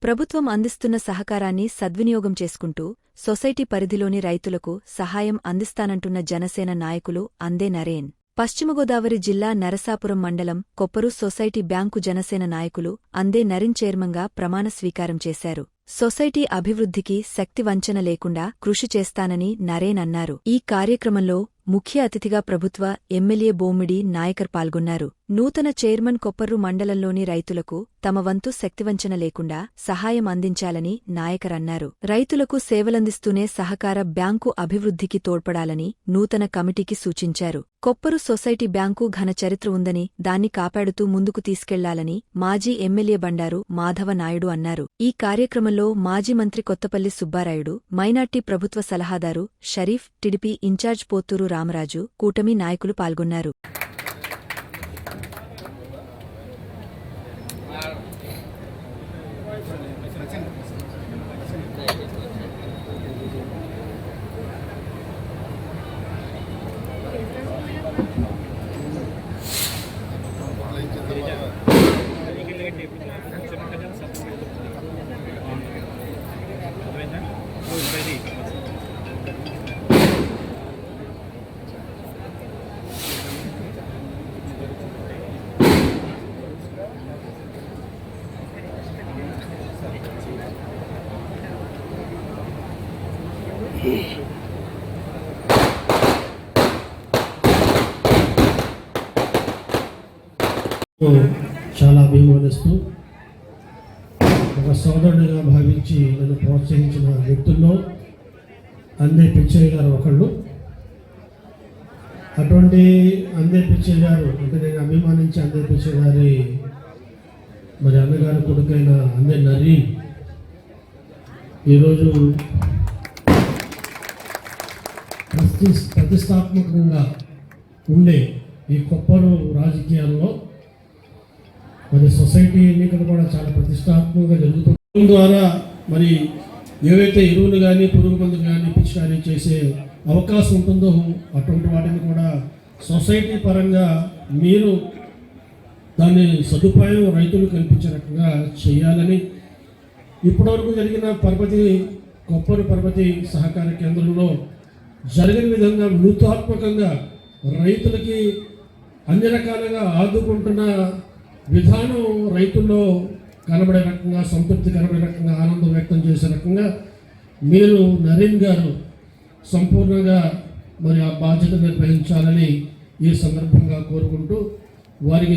ప్రభుత్వం అందిస్తున్న సహకారాన్ని సద్వినియోగం చేసుకుంటూ సొసైటీ పరిధిలోని రైతులకు సహాయం అందిస్తానంటున్న జనసేన నాయకులు అందే నరేన్. పశ్చిమగోదావరి జిల్లా నరసాపురం మండలం కొప్పరు సొసైటీ బ్యాంకు జనసేన నాయకులు అందే నరేన్ చైర్మన్గా ప్రమాణ స్వీకారం చేశారు. సొసైటీ అభివృద్ధికి శక్తి వంచన లేకుండా కృషి చేస్తానని నరేన్ అన్నారు. ఈ కార్యక్రమంలో ముఖ్య అతిథిగా ప్రభుత్వ ఎమ్మెల్యే బోమిడి నాయకర్ పాల్గొన్నారు. నూతన చైర్మన్ కొప్పర్రు మండలంలోని రైతులకు తమ వంతు శక్తివంచన లేకుండా సహాయం అందించాలని నాయకర్ అన్నారు. రైతులకు సేవలందిస్తూనే సహకార బ్యాంకు అభివృద్ధికి తోడ్పడాలని నూతన కమిటీకి సూచించారు. కొప్పరు సొసైటీ బ్యాంకు ఘన చరిత్ర ఉందని దాన్ని కాపాడుతూ ముందుకు తీసుకెళ్లాలని మాజీ ఎమ్మెల్యే బండారు మాధవ నాయుడు అన్నారు. ఈ కార్యక్రమంలో మాజీ మంత్రి కొత్తపల్లి సుబ్బారాయుడు, మైనార్టీ ప్రభుత్వ సలహాదారు షరీఫ్, టిడిపి ఇన్ఛార్జ్ పోత్తూరు రామరాజు, కూటమి నాయకులు పాల్గొన్నారు. చాలా అభిమానిస్తూ ఒక సోదరుడిగా భావించి నన్ను ప్రోత్సహించిన వ్యక్తుల్లో అందే పిచ్చయ్య గారు ఒకళ్ళు. అటువంటి అందే పిచ్చయ్య గారు అంటే నేను అభిమానించి అందే పిచ్చయ్య గారి మరి అన్నగారి కొడుకైన అందే నరీన్ ఈరోజు ప్రతిష్టాత్మకంగా ఉండే ఈ కొప్పరు రాజకీయాల్లో మరి సొసైటీ ఎన్నికలు కూడా చాలా ప్రతిష్టాత్మకంగా జరుగుతుంది. ద్వారా మరి ఏవైతే ఎరువులు కానీ పురుగు మందులు కానీ పిచికారీ చేసే అవకాశం ఉంటుందో అటువంటి వాటిని కూడా సొసైటీ పరంగా మీరు దాన్ని సదుపాయం రైతులు కల్పించే రకంగా చేయాలని ఇప్పటివరకు జరిగిన కొప్పరు పరపతి సహకార కేంద్రంలో జరిగిన విధంగా వ్యూహాత్మకంగా రైతులకి అన్ని రకాలుగా ఆదుకుంటున్న విధానం రైతుల్లో కనబడే రకంగా, సంతృప్తి కనబడే రకంగా, ఆనందం వ్యక్తం చేసే రకంగా మీరు నరేన్ గారు సంపూర్ణంగా మరి ఆ బాధ్యత నిర్వహించాలని ఈ సందర్భంగా కోరుకుంటూ వారికి